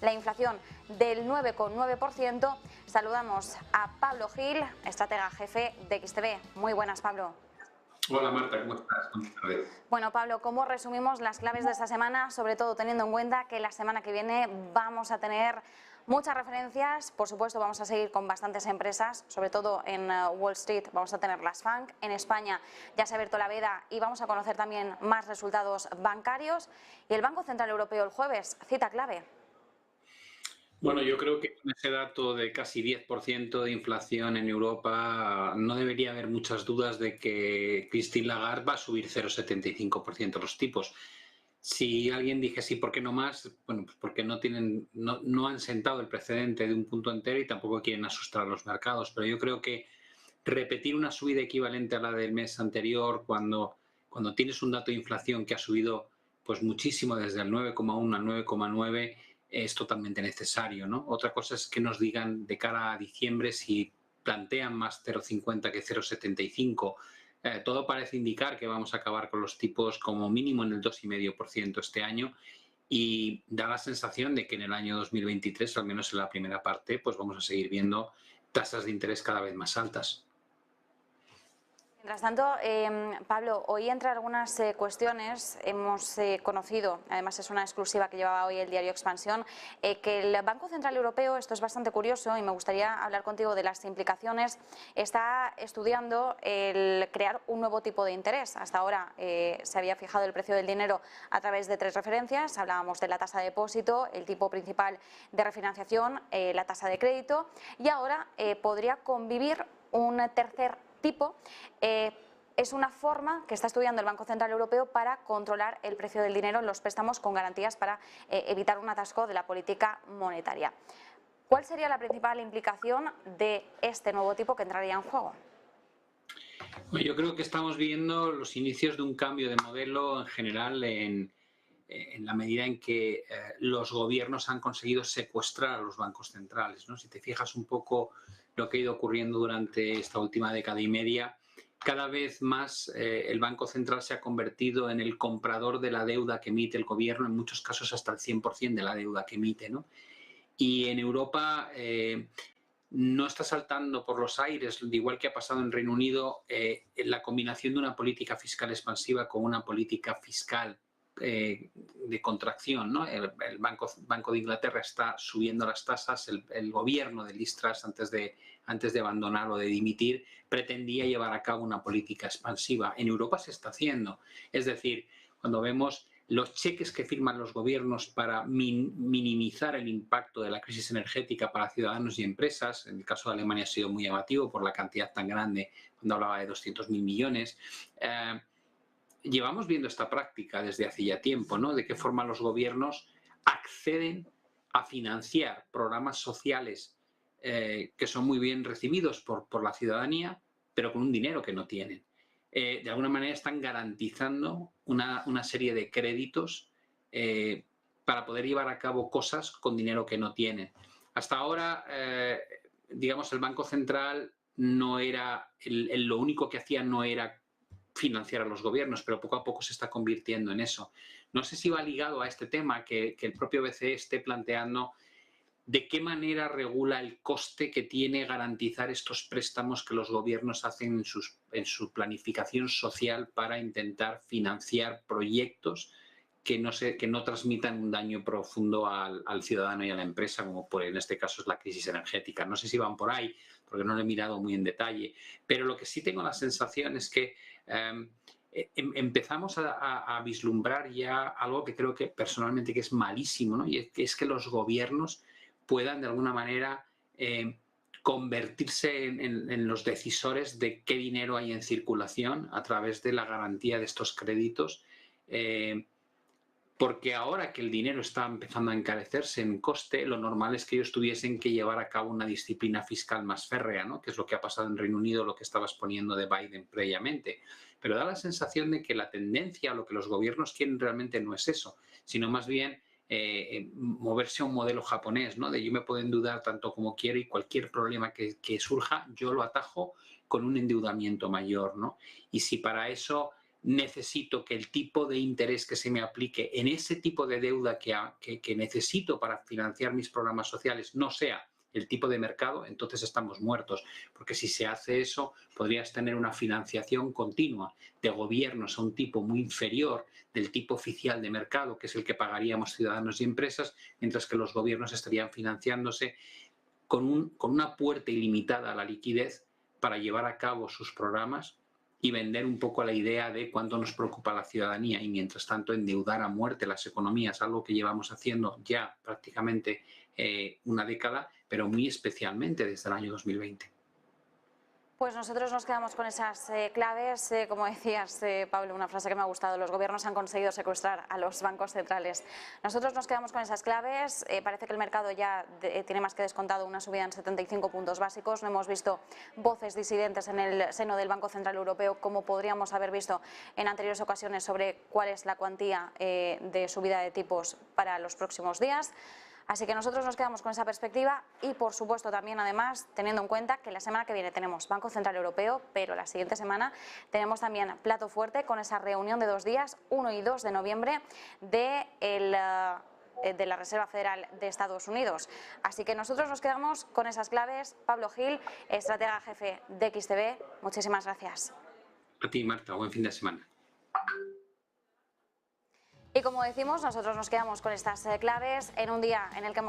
la inflación del 9,9%. Saludamos a Pablo Gil, estratega jefe de XTB. Muy buenas, Pablo. Hola Marta, ¿cómo estás? Buenas tardes. Bueno, Pablo, ¿cómo resumimos las claves de esta semana? Sobre todo teniendo en cuenta que la semana que viene vamos a tener muchas referencias. Por supuesto, vamos a seguir con bastantes empresas, sobre todo en Wall Street vamos a tener las FANG. En España ya se ha abierto la veda y vamos a conocer también más resultados bancarios. Y el Banco Central Europeo el jueves, cita clave. Bueno, yo creo que con ese dato de casi 10% de inflación en Europa no debería haber muchas dudas de que Christine Lagarde va a subir 0,75% los tipos. Si alguien dijese, ¿por qué no más? Bueno, pues porque no han sentado el precedente de un punto entero y tampoco quieren asustar a los mercados. Pero yo creo que repetir una subida equivalente a la del mes anterior cuando tienes un dato de inflación que ha subido pues muchísimo desde el 9,1 al 9,9 es totalmente necesario, ¿no? Otra cosa es que nos digan de cara a diciembre si plantean más 0,50 que 0,75. Todo parece indicar que vamos a acabar con los tipos como mínimo en el 2,5% este año y da la sensación de que en el año 2023, al menos en la primera parte, pues vamos a seguir viendo tasas de interés cada vez más altas. Mientras tanto, Pablo, hoy entre algunas cuestiones hemos conocido, además es una exclusiva que llevaba hoy el diario Expansión, que el Banco Central Europeo, esto es bastante curioso y me gustaría hablar contigo de las implicaciones, está estudiando el crear un nuevo tipo de interés. Hasta ahora se había fijado el precio del dinero a través de 3 referencias, hablábamos de la tasa de depósito, el tipo principal de refinanciación, la tasa de crédito y ahora podría convivir un tercer tipo. Es una forma que está estudiando el Banco Central Europeo para controlar el precio del dinero en los préstamos con garantías para evitar un atasco de la política monetaria. ¿Cuál sería la principal implicación de este nuevo tipo que entraría en juego? Bueno, yo creo que estamos viendo los inicios de un cambio de modelo en general en la medida en que los gobiernos han conseguido secuestrar a los bancos centrales, ¿no? Si te fijas un poco lo que ha ido ocurriendo durante esta última década y media, cada vez más el Banco Central se ha convertido en el comprador de la deuda que emite el gobierno, en muchos casos hasta el 100% de la deuda que emite, ¿no? Y en Europa no está saltando por los aires, igual que ha pasado en Reino Unido, la combinación de una política fiscal expansiva con una política fiscal de contracción, ¿no? El Banco de Inglaterra está subiendo las tasas, el gobierno de Liz Truss antes de abandonar o de dimitir pretendía llevar a cabo una política expansiva. En Europa se está haciendo, es decir, cuando vemos los cheques que firman los gobiernos para minimizar el impacto de la crisis energética para ciudadanos y empresas, en el caso de Alemania ha sido muy llamativo por la cantidad tan grande, cuando hablaba de 200.000 millones, llevamos viendo esta práctica desde hace ya tiempo, ¿no? De qué forma los gobiernos acceden a financiar programas sociales que son muy bien recibidos por la ciudadanía, pero con un dinero que no tienen. De alguna manera están garantizando una serie de créditos para poder llevar a cabo cosas con dinero que no tienen. Hasta ahora, digamos, el Banco Central no era, lo único que hacía no era financiar a los gobiernos, pero poco a poco se está convirtiendo en eso. No sé si va ligado a este tema que el propio BCE esté planteando de qué manera regula el coste que tiene garantizar estos préstamos que los gobiernos hacen en su planificación social para intentar financiar proyectos que no transmitan un daño profundo al ciudadano y a la empresa, como en este caso es la crisis energética. No sé si van por ahí, porque no lo he mirado muy en detalle, pero lo que sí tengo la sensación es que empezamos a vislumbrar ya algo que creo que personalmente que es malísimo, ¿no? Y es que los gobiernos puedan de alguna manera convertirse en los decisores de qué dinero hay en circulación a través de la garantía de estos créditos, porque ahora que el dinero está empezando a encarecerse en coste, lo normal es que ellos tuviesen que llevar a cabo una disciplina fiscal más férrea, ¿no? Que es lo que ha pasado en Reino Unido, lo que estaba exponiendo de Biden previamente. Pero da la sensación de que la tendencia, lo que los gobiernos quieren realmente no es eso, sino más bien moverse a un modelo japonés, ¿no? De yo me puedo endeudar tanto como quiero y cualquier problema que surja, yo lo atajo con un endeudamiento mayor, ¿no? Y si para eso necesito que el tipo de interés que se me aplique en ese tipo de deuda que necesito para financiar mis programas sociales no sea el tipo de mercado, entonces estamos muertos. Porque si se hace eso, podrías tener una financiación continua de gobiernos a un tipo muy inferior del tipo oficial de mercado, que es el que pagaríamos ciudadanos y empresas, mientras que los gobiernos estarían financiándose con una puerta ilimitada a la liquidez para llevar a cabo sus programas y vender un poco la idea de cuánto nos preocupa la ciudadanía y mientras tanto endeudar a muerte las economías, algo que llevamos haciendo ya prácticamente una década, pero muy especialmente desde el año 2020. Pues nosotros nos quedamos con esas claves. Como decías, Pablo, una frase que me ha gustado: los gobiernos han conseguido secuestrar a los bancos centrales. Nosotros nos quedamos con esas claves. Parece que el mercado ya tiene más que descontado una subida en 75 puntos básicos. No hemos visto voces disidentes en el seno del Banco Central Europeo, como podríamos haber visto en anteriores ocasiones, sobre cuál es la cuantía de subida de tipos para los próximos días. Así que nosotros nos quedamos con esa perspectiva y, por supuesto, también, además, teniendo en cuenta que la semana que viene tenemos Banco Central Europeo, pero la siguiente semana tenemos también plato fuerte con esa reunión de 2 días, 1 y 2 de noviembre, de la Reserva Federal de Estados Unidos. Así que nosotros nos quedamos con esas claves. Pablo Gil, estratega jefe de XTB, muchísimas gracias. A ti, Marta, buen fin de semana. Y como decimos, nosotros nos quedamos con estas claves en un día en el que hemos